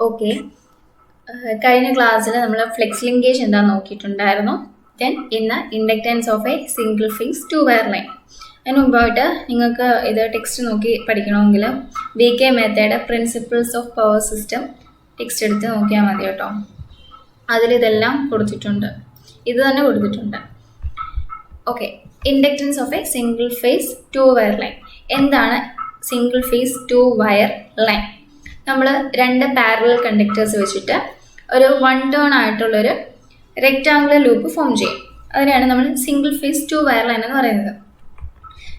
Okay, കഴിഞ്ഞ ക്ലാസ്സിൽ നമ്മൾ ഫ്ലെക്സ് ലിങ്കേജ് എന്താണെന്ന് നോക്കിയിട്ടുണ്ടായിരുന്നു. ദെൻ ഇന്ന് inductance of a single phase two wire line. അതിന് മുമ്പായിട്ട് നിങ്ങൾക്ക് ഇത് ടെക്സ്റ്റ് നോക്കി പഠിക്കണമെങ്കിൽ BK method principles of power system text എടുത്ത് നോക്കിയാൽ മതി കേട്ടോ. അതിലിതെല്ലാം കൊടുത്തിട്ടുണ്ട്, ഇത് തന്നെ കൊടുത്തിട്ടുണ്ട്. Okay, inductance of a single phase two wire line. എന്താണ് single phase two wire line? നമ്മൾ രണ്ട് പാരലൽ കണ്ടക്ടേഴ്സ് വെച്ചിട്ട് ഒരു വൺ ടേൺ ആയിട്ടുള്ളൊരു റെക്റ്റാങ്കുലർ ലൂപ്പ് ഫോം ചെയ്യും. അതിനാണ് നമ്മൾ single phase two wire line എന്ന് പറയുന്നത്.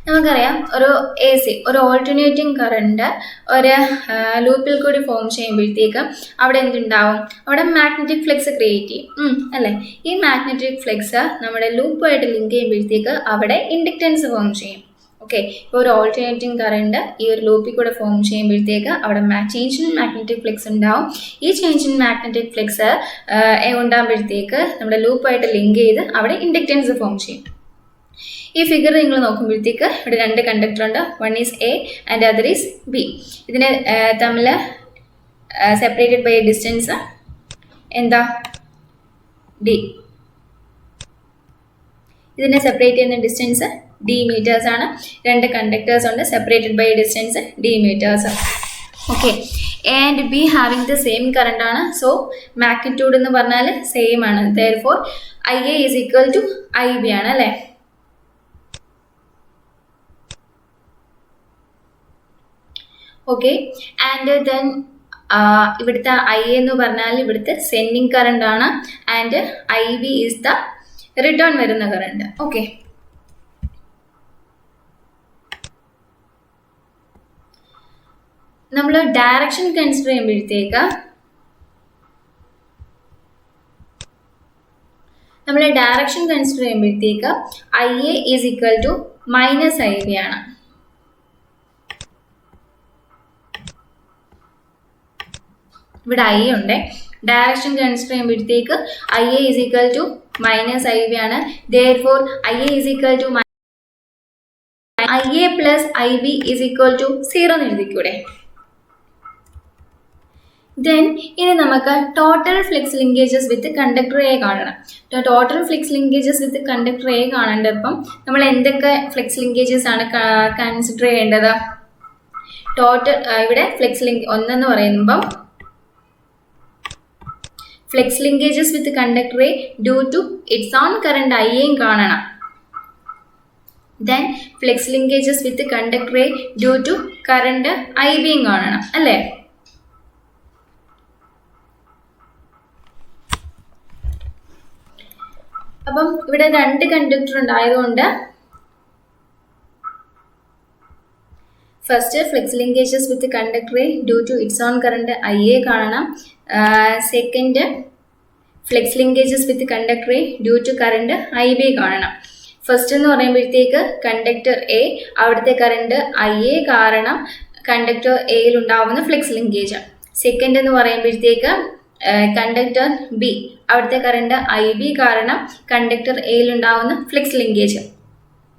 നമുക്കറിയാം, ഒരു AC ഒരു ഓൾട്ടർനേറ്റിംഗ് കറണ്ട് ഒരു ലൂപ്പിൽ കൂടി ഫോം ചെയ്യുമ്പോഴത്തേക്ക് അവിടെ എന്തുണ്ടാവും? അവിടെ മാഗ്നറ്റിക് ഫ്ലക്സ് ക്രിയേറ്റ് ചെയ്യും അല്ലേ? ഈ മാഗ്നറ്റിക് ഫ്ലക്സ് നമ്മുടെ ലൂപ്പുമായിട്ട് ലിങ്ക് ചെയ്യുമ്പോഴത്തേക്ക് അവിടെ ഇൻഡക്റ്റൻസ് ഫോം ചെയ്യും. ഓക്കെ, ഇപ്പോൾ ഒരു ഓൾട്ടർനേറ്റിംഗ് കറണ്ട് ഈ ഒരു ലൂപ്പിൽ കൂടെ ഫോം ചെയ്യുമ്പോഴത്തേക്ക് അവിടെ ചേഞ്ച് ഇൻ മാഗ്നറ്റിക് ഫ്ലക്സ് ഉണ്ടാവും. ഈ ചേഞ്ച് ഇൻ മാഗ്നറ്റിക് ഫ്ലക്സ് ഉണ്ടാകുമ്പോഴത്തേക്ക് നമ്മുടെ ലൂപ്പുമായിട്ട് ലിങ്ക് ചെയ്ത് അവിടെ ഇൻഡക്റ്റൻസ് ഫോം ചെയ്യും. ഈ ഫിഗർ നിങ്ങൾ നോക്കുമ്പോഴത്തേക്ക് ഇവിടെ രണ്ട് കണ്ടക്ടർ ഉണ്ട്. One is A and other is B. ഇതിനെ തമ്മിൽ സെപ്പറേറ്റഡ് ബൈ ഡിസ്റ്റൻസ് എന്താ? D. ഇതിനെ സെപ്പറേറ്റ് ചെയ്യുന്ന ഡിസ്റ്റൻസ് D മീറ്റേഴ്സ് ആണ്. രണ്ട് കണ്ടക്ടേഴ്സ് ഉണ്ട്, separated by distance D meters. Okay, A and B having the same current ആണ്. സോ മാഗ്നിറ്റ്യൂഡ് എന്ന് പറഞ്ഞാൽ സെയിം ആണ്. Therefore IA is equal to IB ആണ് അല്ലേ? ഓക്കെ, ആൻഡ് ദെൻ ഇവിടുത്തെ IA എന്ന് പറഞ്ഞാൽ ഇവിടുത്തെ സെൻഡിങ് കറണ്ട് ആണ്. And IB is the return വരുന്ന കറണ്ട്. ഓക്കെ, നമ്മൾ ഡയറക്ഷൻ കൺസിഡർ ചെയ്യുമ്പോഴത്തേക്ക് IA is equal to minus IB ആണ്. ഇവിടെ I ഉണ്ട്. ഡയറക്ഷൻ കൺസിഡർ ചെയ്യുമ്പോഴത്തേക്ക് IA is equal to minus IB ആണ്. Therefore IA is equal to IA plus IB is equal to 0 എന്ന് എഴുതിക്കൂടെ? ദെൻ ഇനി നമുക്ക് total flux linkages with conductor A കാണണം. Total flux linkages with conductor A കാണേണ്ടപ്പം നമ്മൾ എന്തൊക്കെ ഫ്ലെക്സ് ലിങ്കേജസ് ആണ് കൺസിഡർ ചെയ്യേണ്ടത്? ടോട്ടൽ ഇവിടെ ഫ്ലെക്സ് ലിങ്ക് ഒന്നെന്ന് പറയുമ്പം flux linkages with conductor A due to its own current IAയും കാണണം. Then flux linkages with conductor A due to current IBയും കാണണം അല്ലേ? അപ്പം ഇവിടെ രണ്ട് കണ്ടക്ടർ ഉണ്ടായതുകൊണ്ട് first flux linkages with conductor A due to its own current IA കാണണം. Second flux linkages with conductor A due to current IB കാണണം. First എന്ന് പറയുമ്പോഴത്തേക്ക് കണ്ടക്ടർ A അവിടുത്തെ കറണ്ട് IA കാരണം കണ്ടക്ടർ Aയിൽ ഉണ്ടാവുന്ന ഫ്ലെക്സ് ലിങ്കേജ്. സെക്കൻഡ് എന്ന് പറയുമ്പോഴത്തേക്ക് കണ്ടക്ടർ B അവിടുത്തെ കറണ്ട് IB കാരണം കണ്ടക്ടർ Aയിൽ ഉണ്ടാവുന്ന ഫ്ലെക്സ് ലിങ്കേജ്.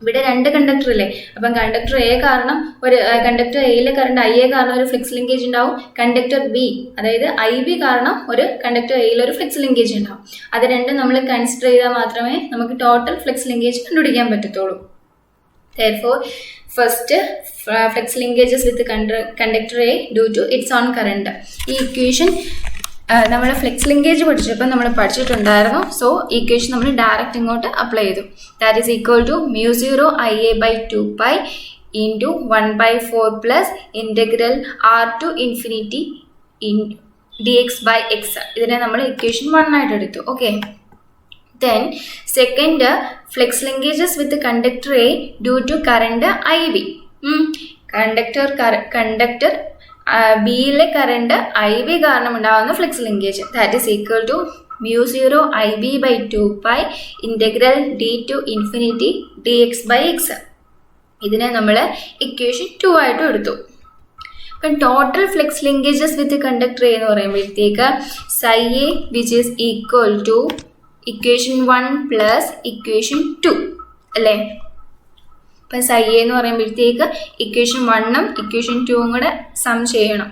ഇവിടെ രണ്ട് കണ്ടക്ടർ ഇല്ലേ? അപ്പം കണ്ടക്ടർ A കാരണം ഒരു കണ്ടക്ടർ Aയിലെ കറണ്ട് IA കാരണം ഒരു ഫ്ലെക്സ് ലിങ്കേജ് ഉണ്ടാവും. കണ്ടക്ടർ B അതായത് IB കാരണം ഒരു കണ്ടക്ടർ Aയിൽ ഒരു ഫ്ലെക്സ് ലിങ്കേജ് ഉണ്ടാവും. അത് രണ്ടും നമ്മൾ കൺസിഡർ ചെയ്താൽ മാത്രമേ നമുക്ക് ടോട്ടൽ ഫ്ലെക്സ് ലിങ്കേജ് കണ്ടുപിടിക്കാൻ പറ്റത്തുള്ളൂ. Therefore, first flux linkages with conductor A due to its own current. ഈ ഇക്വേഷൻ നമ്മൾ ഫ്ലെക്സ് ലിങ്കേജ് പഠിച്ചപ്പോൾ നമ്മൾ പഠിച്ചിട്ടുണ്ടായിരുന്നു. സോ ഈ ഇക്വേഷൻ നമ്മൾ ഡയറക്റ്റ് ഇങ്ങോട്ട് അപ്ലൈ ചെയ്തു. That is equal to μ0 IA by 2π into 1/4 plus integral r to infinity in dx by x. ഇതിനെ നമ്മൾ ഇക്വേഷൻ 1 ആയിട്ട് എടുത്തു. Okay, then second flux linkages with conductor A due to current IB. Conductor ബിയിലെ current IB കാരണം ഉണ്ടാകുന്ന flux linkage that is equal to μ0 IB by 2π integral d to infinity dx by x. ഇതിനെ നമ്മൾ equation 2 ആയിട്ട് എടുത്തു. അപ്പം total flux linkages with conductor A എന്ന് പറയുമ്പോഴത്തേക്ക് psi A which is equal to equation 1 plus equation 2 അല്ലേ? അപ്പം psi A എന്ന് പറയുമ്പോഴത്തേക്ക് ഇക്വേഷൻ 1ഉം ഇക്വേഷൻ 2ഉം കൂടെ സം ചെയ്യണം.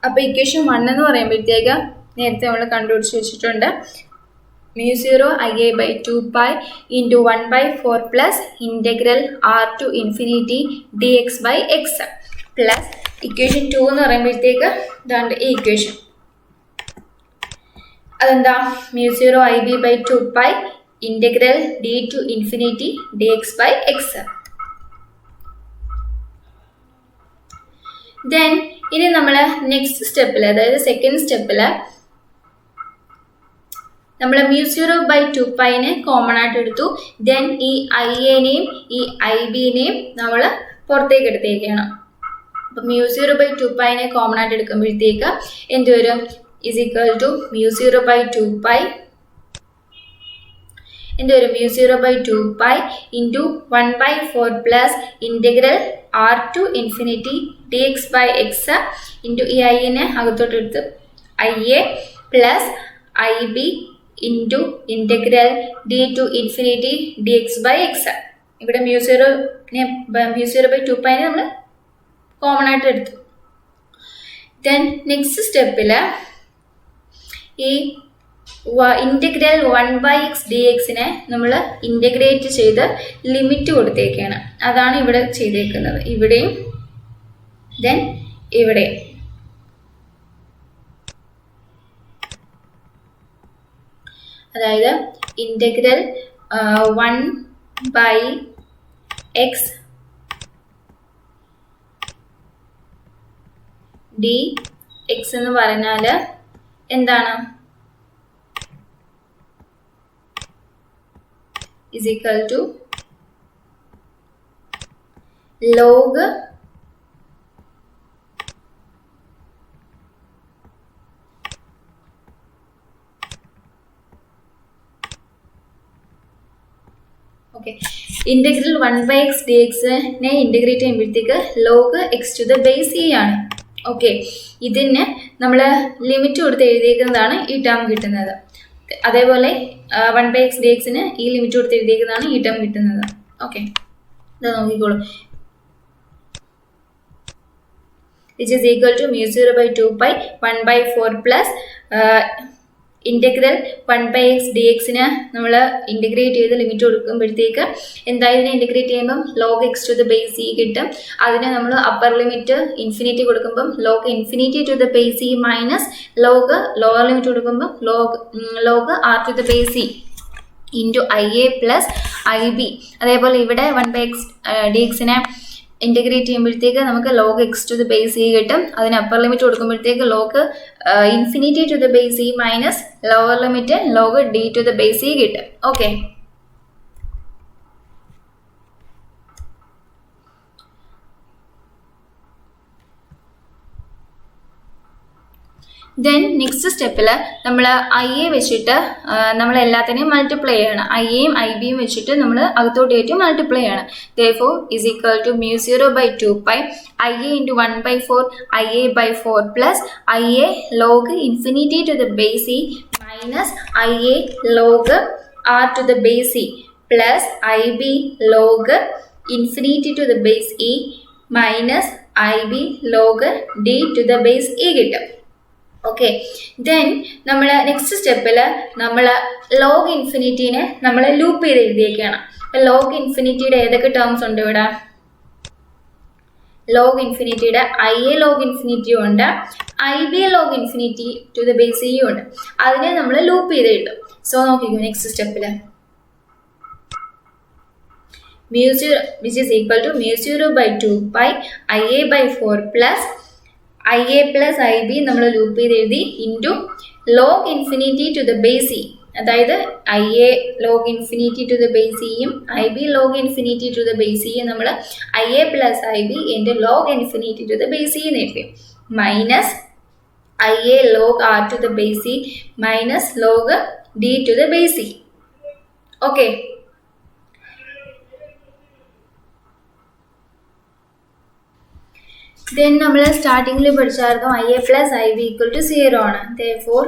അപ്പോൾ ഇക്വേഷൻ 1 എന്ന് പറയുമ്പോഴത്തേക്ക് നേരത്തെ നമ്മൾ കണ്ടുപിടിച്ച് വെച്ചിട്ടുണ്ട് mu0 IA by 2 pi into 1 by 4 plus integral r to infinity dx by x plus equation 2 എന്ന് പറയുമ്പോഴത്തേക്ക് ഇതാണ് ഈ ഇക്വേഷൻ. അതെന്താ mu0 IB by 2 pi integral d to infinity dx by x. Then ഇനി നമ്മൾ നെക്സ്റ്റ് സ്റ്റെപ്പിൽ, അതായത് സെക്കൻഡ് സ്റ്റെപ്പിൽ നമ്മൾ mu0 by 2 പൈനെ കോമൺ ആയിട്ട് എടുത്തു. ദെൻ ഈ IAനെയും ഈ IBനെയും നമ്മൾ പുറത്തേക്ക് എടുത്തേക്കാണ്. അപ്പം mu0 by 2 പൈനെ കോമൺ ആയിട്ട് എടുക്കുമ്പോഴത്തേക്ക് എന്ത് വരും? is equal to mu0 by 2 pi എന്ത് വരും? mu0 by 2 pi into 1 by 4 plus integral r to infinity dx by x into ഈ Iനെ അകത്തോട്ട് എടുത്ത് IA plus IB into integral d to infinity dx by x. ഇവിടെ mu0 by 2 പൈനെ നമ്മൾ common ആയിട്ട് എടുത്തു. Then next സ്റ്റെപ്പിൽ ഈ ഇൻ്റഗ്രൽ 1 by x dxനെ നമ്മൾ ഇൻ്റഗ്രേറ്റ് ചെയ്ത് ലിമിറ്റ് കൊടുത്തേക്കാണ്. അതാണ് ഇവിടെ ചെയ്തേക്കുന്നത്, ഇവിടെയും ദെൻ ഇവിടെയും. അതായത് ഇൻ്റഗ്രൽ 1 by x dx എന്ന് പറഞ്ഞാൽ എന്താണ്? is equal to log okay. Integral 1 by x dxനെ ഇൻ്റഗ്രേറ്റ് ചെയ്യുമ്പോഴത്തേക്ക് log x to the base e ആണ്. ഓക്കെ, ഇതിന് നമ്മൾ ലിമിറ്റ് കൊടുത്ത് എഴുതിയിരിക്കുന്നതാണ് ഈ ടേം കിട്ടുന്നത്. അതേപോലെ 1 by x dxന് ഈ ലിമിറ്റ് കൊടുത്ത് എഴുതിയിരിക്കുന്നതാണ് ഈ ടേം കിട്ടുന്നത്. ഓക്കെ, ഇത് നോക്കിക്കോളൂ. which is equal to mu0 by 2 pi 1 by 4 plus integral 1 by x dxന് നമ്മൾ ഇൻ്റഗ്രേറ്റ് ചെയ്ത് ലിമിറ്റ് കൊടുക്കുമ്പോഴത്തേക്ക് എന്തായാലും ഇൻ്റഗ്രേറ്റ് ചെയ്യുമ്പം log x to the base e കിട്ടും. അതിന് നമ്മൾ അപ്പർ ലിമിറ്റ് ഇൻഫിനിറ്റി കൊടുക്കുമ്പം log infinity to the base e minus log lower limit കൊടുക്കുമ്പം log r to the base e into IA plus IB. അതേപോലെ ഇവിടെ 1 by x dxനെ integrate ചെയ്യുമ്പോഴത്തേക്ക് നമുക്ക് log x to the base e കിട്ടും. അതിന് upper limit കൊടുക്കുമ്പോഴത്തേക്ക് log infinity to the base e minus lower limit log d to the base e കിട്ടും. Okay, then next സ്റ്റെപ്പിൽ നമ്മൾ IA വെച്ചിട്ട് നമ്മൾ എല്ലാത്തിനെയും മൾട്ടിപ്ലൈ ചെയ്യണം. IAയും IBയും വെച്ചിട്ട് നമ്മൾ അകത്തോട്ട് കയറ്റി മൾട്ടിപ്ലൈ ചെയ്യണം. therefore is equal to mu0 by 2 pi IA into 1 by 4 IA by 4 plus IA log infinity to the base e minus IA log r to the base e plus IB log infinity to the base e minus IB log d to the base e കിട്ടും. Okay, then നമ്മൾ next സ്റ്റെപ്പിൽ നമ്മൾ log ഇൻഫിനിറ്റീനെ നമ്മൾ loop ചെയ്ത് എഴുതിയേക്കാണ്. അപ്പം log ഇൻഫിനിറ്റിയുടെ ഏതൊക്കെ terms ഉണ്ട് ഇവിടെ? ലോഗ് ഇൻഫിനിറ്റിയുടെ IA ലോഗ് ഇൻഫിനിറ്റിയും ഉണ്ട്, IB log infinity to the base ഇയും ഉണ്ട്. അതിനെ നമ്മൾ ലൂപ്പ് ചെയ്ത് എഴുതും. സോ നോക്കിക്കോ നെക്സ്റ്റ് സ്റ്റെപ്പിൽ mu0 which is equal to mu0 by 2 pi IA by 4 plus IA plus IB നമ്മൾ ലൂപ്പ് ചെയ്ത് എഴുതി into log infinity to the base e. അതായത് IA log infinity to the base ഇയും IB log infinity to the base ഇയും നമ്മൾ IA plus IB into log infinity to the base e എന്ന് എഴുതി minus IA log R to the base e minus log D to the base e. Okay, then നമ്മൾ സ്റ്റാർട്ടിങ്ങിൽ പഠിച്ചായിരുന്നു IA plus IB equal to 0 ആണ്. therefore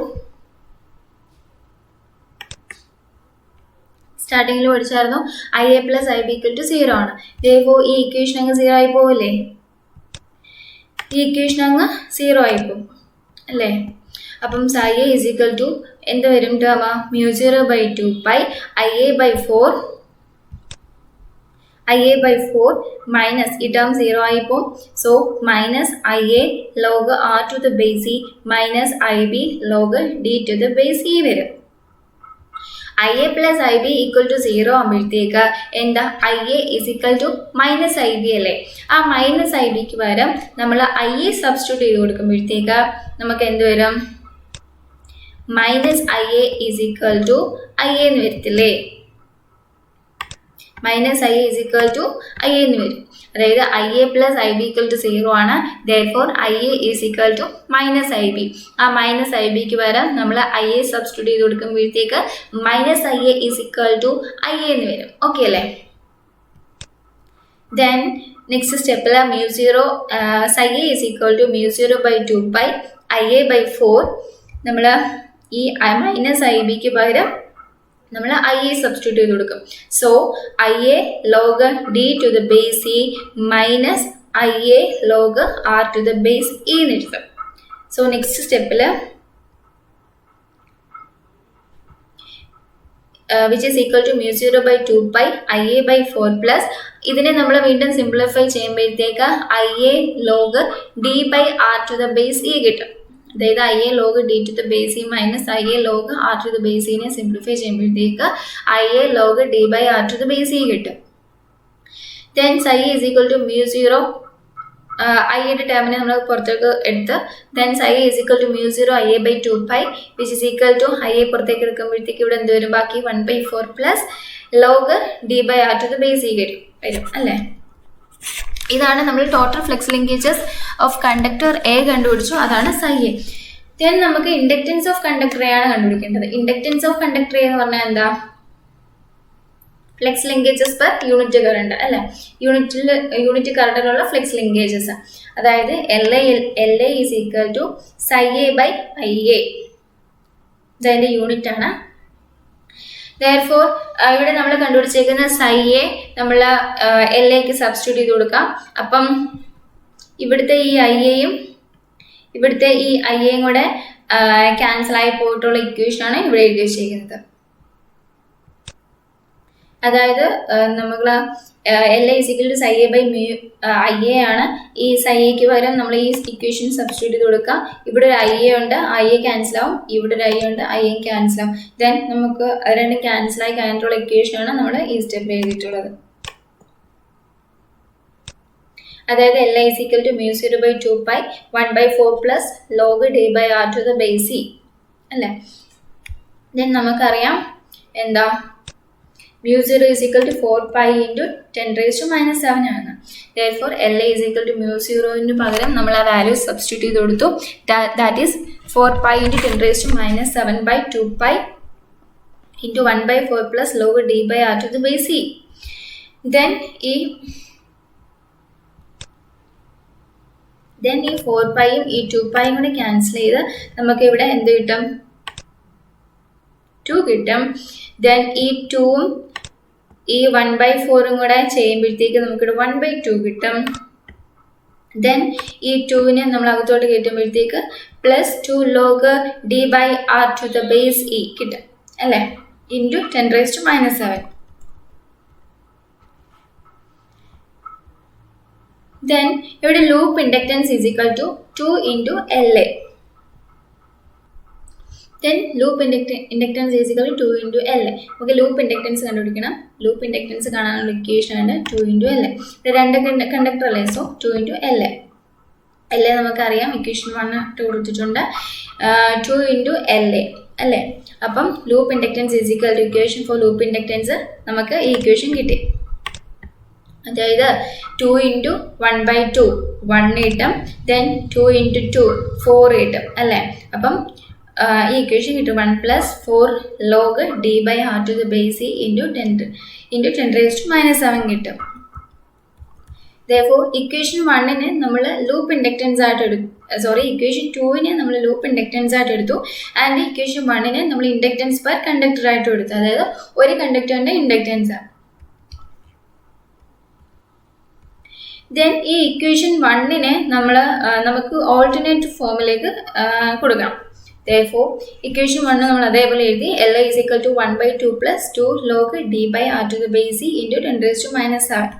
സ്റ്റാർട്ടിങ്ങിൽ പഠിച്ചായിരുന്നു IA plus IB equal to 0 ആണ്. therefore ഈ ഇക്വേഷൻ അങ്ങ് 0 ആയി പോവില്ലേ? ഈ ഇക്വേഷൻ അങ്ങ് 0 ആയി പോകും. അല്ലേ? അപ്പം psi a is equal to എന്ത് വരും ടേം? mu0/2 ia/4 മൈനസ് ഈ ടേം 0 ആയിപ്പോൾ. So minus IA log r to the base e മൈനസ് IB log d to the base e വരും. IA plus IB equal to 0 ആകുമ്പോഴത്തേക്ക് എന്താ? IA is equal to minus IB അല്ലേ? ആ minus IBക്ക് പകരം നമ്മൾ IA സബ്സ്റ്റിറ്റ്യൂട്ട് ചെയ്ത് കൊടുക്കുമ്പോഴത്തേക്ക് നമുക്ക് എന്ത് വരും? Minus IA is equal to IA എന്ന് വരത്തില്ലേ? Minus IA is equal to IA എന്ന് വരും. അതായത് IA plus IB equal to 0 ആണ്. therefore IA is equal to minus IB. ആ മൈനസ് IBക്ക് പകരം നമ്മൾ IA സബ്സ്റ്റിറ്റ്യൂട്ട് ചെയ്ത് കൊടുക്കുമ്പോഴത്തേക്ക് minus IA is equal to IA എന്ന് വരും. ഓക്കെ അല്ലേ? ദെൻ നെക്സ്റ്റ് സ്റ്റെപ്പിൽ psi a is equal to mu0/2 ia/4 നമ്മൾ ഈ മൈനസ് IBക്ക് പകരം നമ്മൾ IA സബ്സ്റ്റിറ്റ്യൂട്ട് ചെയ്ത് കൊടുക്കും. So IA log d to the base e minus IA log r to the base e എന്ന് എഴുതാം. സോ നെക്സ്റ്റ് സ്റ്റെപ്പിൽ which is equal to mu0/2 ia/4 plus ഇതിനെ നമ്മൾ വീണ്ടും സിംപ്ലിഫൈ ചെയ്യുമ്പോഴത്തേക്ക് IA log d/r to the base e കിട്ടും. അതായത് IA log d to the base e minus IA log r to the base e നെ simplify ചെയ്യുമ്പോഴത്തേക്ക് IA log d/r to the base e കിട്ടും. Then psi is equal to mu0 Iയുടെ ടേമിനെ നമ്മൾ പുറത്തേക്ക് എടുത്ത് then psi is equal to mu0 ia/2 which is equal to IA പുറത്തേക്ക് എടുക്കുമ്പോഴത്തേക്ക് ഇവിടെ എന്ത് വരും? ബാക്കി 1/4 plus log d/r to the base e വരും അല്ലേ? ഇതാണ് നമ്മൾ total flux linkages of conductor A കണ്ടുപിടിച്ചു. അതാണ് psi a. ദെൻ നമുക്ക് ഇൻഡക്റ്റൻസ് ഓഫ് കണ്ടക്ടർ എ ആണ് കണ്ടുപിടിക്കേണ്ടത്. ഇൻഡക്റ്റൻസ് ഓഫ് കണ്ടക്ടർ എ എന്ന് പറഞ്ഞാൽ എന്താ? Flux linkages per unit current അല്ലേ? യൂണിറ്റ് കറണ്ടിലുള്ള ഫ്ലെക്സ് ലിങ്കേജസ്. അതായത് LA is equal to psi a/ia. ഇതതിൻ്റെ യൂണിറ്റ് ആണ്. therefore ഇവിടെ നമ്മൾ കണ്ടുപിടിച്ചേക്കുന്ന psi a നമ്മൾ LAക്ക് സബ്സ്റ്റിറ്റ്യൂട്ട് ചെയ്ത് കൊടുക്കാം. അപ്പം ഇവിടുത്തെ ഈ IAയും ഇവിടുത്തെ ഈ IAയും കൂടെ ക്യാൻസൽ ആയി പോയിട്ടുള്ള ഇക്വേഷനാണ് ഇവിടെ എഴുതി വെച്ചിരിക്കുന്നത്. അതായത് നമ്മൾ LA is equal to psi a/ia ആണ്. ഈ psi aക്ക് പകരം നമ്മൾ ഈ ഇക്വേഷൻ സബ്സ്റ്റിറ്റ്യൂട്ട് ചെയ്ത് കൊടുക്കാം. ഇവിടെ ഒരു IA ഉണ്ട്, IA ക്യാൻസൽ ആവും. ഇവിടെ ഒരു IA ഉണ്ട്, IA ക്യാൻസൽ ആവും. ദെൻ നമുക്ക് രണ്ട് ക്യാൻസൽ ആയി കഴിഞ്ഞിട്ടുള്ള ഇക്വേഷനാണ് നമ്മൾ ഈ സ്റ്റെപ്പ് എഴുതിയിട്ടുള്ളത്. അതായത് LA is equal to mu0/2 1/4 plus log d/r to the base e അല്ലേ? ദെൻ നമുക്കറിയാം എന്താ? mu0 is equal to 4 into 10⁻⁻7 ആണ്. therefore LA is equal to mu0 പകരം നമ്മൾ ആ വാല്യൂ സബ്സ്റ്റിറ്റ്യൂട്ട് ചെയ്ത് കൊടുത്തു. that is 4 into 10⁻⁷/2 into 1/4 plus log d/r to the base e. then ഈ 4 ഈ 2 കൂടെ ക്യാൻസൽ ചെയ്ത് നമുക്ക് ഇവിടെ എന്ത് കിട്ടും? 2 കിട്ടും. ദെൻ ഈ 2ഉം ഈ 1/4 കൂടെ ചെയ്യുമ്പോഴത്തേക്ക് നമുക്കിവിടെ 1/2 കിട്ടും. ദെൻ ഈ 2നെ നമ്മൾ അകത്തോട്ട് കയറ്റുമ്പോഴത്തേക്ക് plus 2 log d/r to the base e കിട്ടും അല്ലേ? ഇൻറ്റു 10⁻⁻7. ദെൻ ഇവിടെ loop inductance is equal to 2 into LA. ദെൻ loop inductance is equal to 2 into LA. നമുക്ക് ലൂപ്പ് ഇൻഡക്റ്റൻസ് കണ്ടുപിടിക്കണം. ലൂപ്പ് ഇൻഡക്റ്റൻസ് കാണാനുള്ള ഇക്വേഷൻ ആണ് 2 into LA. ഇത് രണ്ട് കണ്ടക്ടർ അല്ലേ? So 2 into LA. LA നമുക്കറിയാം, ഇക്വേഷൻ 1 ഇട്ട് കൊടുത്തിട്ടുണ്ട്. 2 into LA അല്ലേ? അപ്പം loop inductance is equal to equation for loop inductance നമുക്ക് ഈ ഇക്വേഷൻ കിട്ടി. അതായത് 2 into 1/2 1 കിട്ടും. ദെൻ 2 into 2 4 കിട്ടും അല്ലേ? അപ്പം ഈ ഇക്വേഷൻ കിട്ടും 1 plus 4 log d/r to the base e into 10⁻⁻7 കിട്ടും. therefore ഇക്വേഷൻ 1നെ നമ്മൾ ലൂപ്പ് ഇൻഡക്റ്റൻസ് ആയിട്ട് എടുത്തു. ഇക്വേഷൻ 2നെ നമ്മൾ ലൂപ്പ് ഇൻഡക്റ്റൻസ് ആയിട്ട് എടുത്തു. ആൻഡ് ഇക്വേഷൻ 1നെ നമ്മൾ ഇൻഡക്റ്റൻസ് പെർ കണ്ടക്ടർ ആയിട്ട് എടുത്തു. അതായത് ഒരു കണ്ടക്ടറിന്റെ ഇൻഡക്റ്റൻസ്. ദെൻ ഈ ഇക്വേഷൻ 1നെ നമുക്ക് ഓൾട്ടർനേറ്റ് ഫോമിലേക്ക് കൊടുക്കണം. Therefore, equation 1 നമ്മൾ അതേപോലെ എഴുതി Li is equal to 1/2 plus 2 log d by r to the base c into 10 raised to minus 7.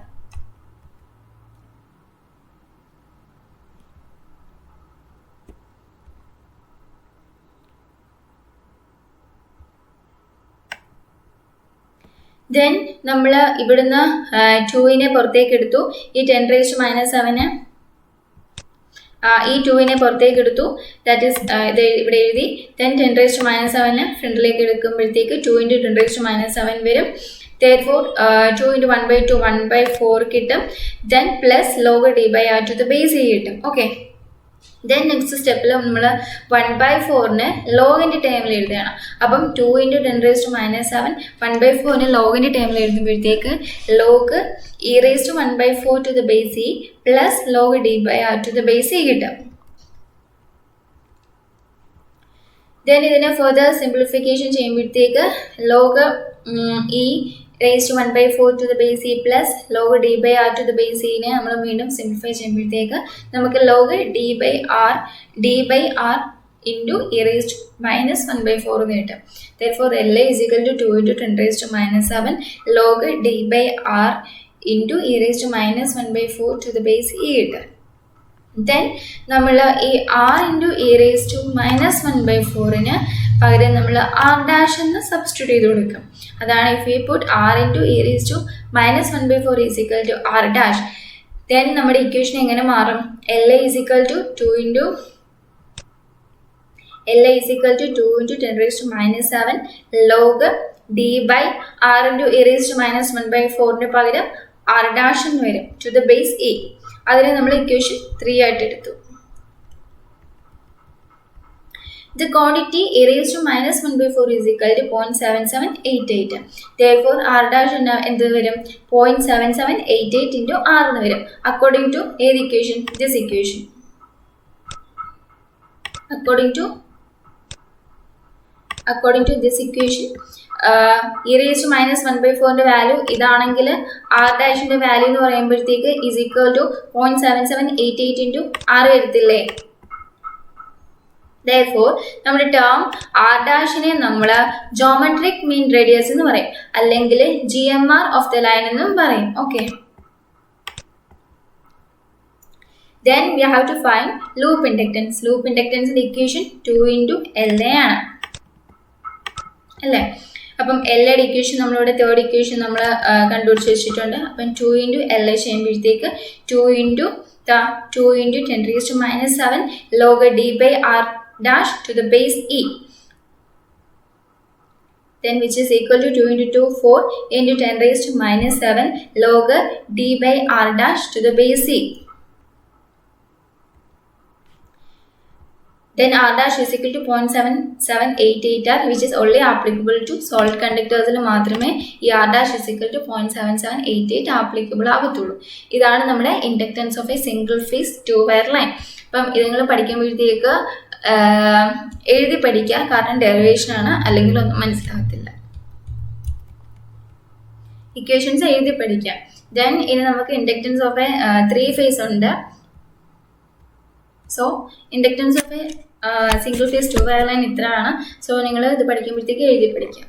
Then നമ്മൾ ഇവിടുന്ന് 2നെ പുറത്തേക്ക് എടുത്തു. ഈ 10 raised to minus 7 ഈ 2നെ പുറത്തേക്ക് എടുത്തു. ദാറ്റ് ഈസ് ഇവിടെ എഴുതി. ദെൻ 10 raised to minus 7 ഫ്രണ്ടിലേക്ക് എടുക്കുമ്പോഴത്തേക്ക് 2 into 10 raised to minus 7 വരും. Therefore 2 into 1/2 1/4 കിട്ടും. Then plus log d by r to the base c കിട്ടും. ഓക്കെ. ദെൻ നെക്സ്റ്റ് സ്റ്റെപ്പിൽ നമ്മൾ 1/4നെ ലോഗിൻ്റെ ടേമിൽ എഴുതുകയാണ്. അപ്പം 2 into 10 raised to minus 7 1/4നെ ലോഗിൻ്റെ ടേമിൽ എഴുതുമ്പോഴത്തേക്ക് log e raised to 1/4 to the base c plus log d by r to the base c കിട്ടും. ദെൻ ഇതിനെ ഫർദർ സിംപ്ലിഫിക്കേഷൻ ചെയ്യുമ്പോഴത്തേക്ക് log e raised to 1/4 to the base c plus log d by r to the base c നെ നമ്മൾ വീണ്ടും simplify ചെയ്യുമ്പോഴത്തേക്ക് നമുക്ക് log d by r into e raised to minus 1/4 എന്ന് കിട്ടും. Therefore Li is equal to 2 into 10 raised to minus 7 log d by r into e raised to minus 1/4 to the base c കിട്ടും. Then നമ്മൾ ഈ r into e raised to minus 1/4ന് പകരം നമ്മൾ r dash എന്ന് substitute ചെയ്ത് കൊടുക്കും. അതാണ് if we put r into e raised to minus 1/4 is equal to r dash, then നമ്മുടെ ഇക്വേഷൻ എങ്ങനെ മാറും? Li is equal to 2 into 10 raised to minus 7 log d by r into e raised to minus 1/4ന് പകരം r dash എന്ന് വരും to the base a. അതിനെ നമ്മൾ equation 3 ആയിട്ട് എടുത്തു. The quantity e raised to minus 1/4 is equal to 0.7788. Therefore r dash എന്ത് വരും? 0.7788 into r എന്ന് വരും. According to ഏത് equation? This equation. According to this equation, e raised to minus 1/4ന്റെ വാല്യൂ ഇതാണെങ്കിൽ r ഡാഷിന്റെ വാല്യൂ എന്ന് പറയുമ്പോഴത്തേക്ക് is equal to 0.7788 into r വരത്തില്ലേ? Therefore നമ്മുടെ ടേം r ഡാഷിനെ നമ്മൾ ജോമെട്രിക് മീൻ റേഡിയസ് എന്ന് പറയും, അല്ലെങ്കിൽ GMR ഓഫ് ദ ലൈൻ എന്നും പറയും. Okay. Then we have to find loop inductance. Loop inductanceന്റെ ഇക്വേഷൻ 2 into LA ആണ് അല്ലേ? അപ്പം LAയുടെ ഇക്വേഷൻ നമ്മളിവിടെ തേർഡ് ഇക്വേഷൻ നമ്മൾ കണ്ടുപിടിച്ച് വെച്ചിട്ടുണ്ട്. അപ്പം 2 into LA ചെയ്യുമ്പോഴത്തേക്ക് 2 into 10 raised to minus 7 log d by r dash to the base e, then which is equal to 2 into 2 4 into 10 raised to minus 7 log d by r dash to the base e. Then r dash is equal to 0.7788 r, which is only applicable to solid conductors ൽ മാത്രമേ ഈ r dash is equal to 0.7788 applicable ആകത്തുള്ളൂ. ഇതാണ് നമ്മുടെ inductance of a single phase 2 wire line. അപ്പം ഇത് നിങ്ങൾ പഠിക്കുമ്പോഴത്തേക്ക് എഴുതി പഠിക്കുക, കാരണം ഡെറിവേഷൻ ആണ്, അല്ലെങ്കിൽ ഒന്നും മനസ്സിലാകത്തില്ല. ഇക്വേഷൻസ് എഴുതി പഠിക്കുക. ദെൻ ഇനി നമുക്ക് ഇൻഡക്റ്റൻസ് ഓഫ് എ 3 ഫേസ് ഉണ്ട്. So inductance of a single phase 2 wire line ഇത്രയാണ്. സോ നിങ്ങൾ ഇത് പഠിക്കുമ്പോഴത്തേക്ക് എഴുതി പഠിക്കാം.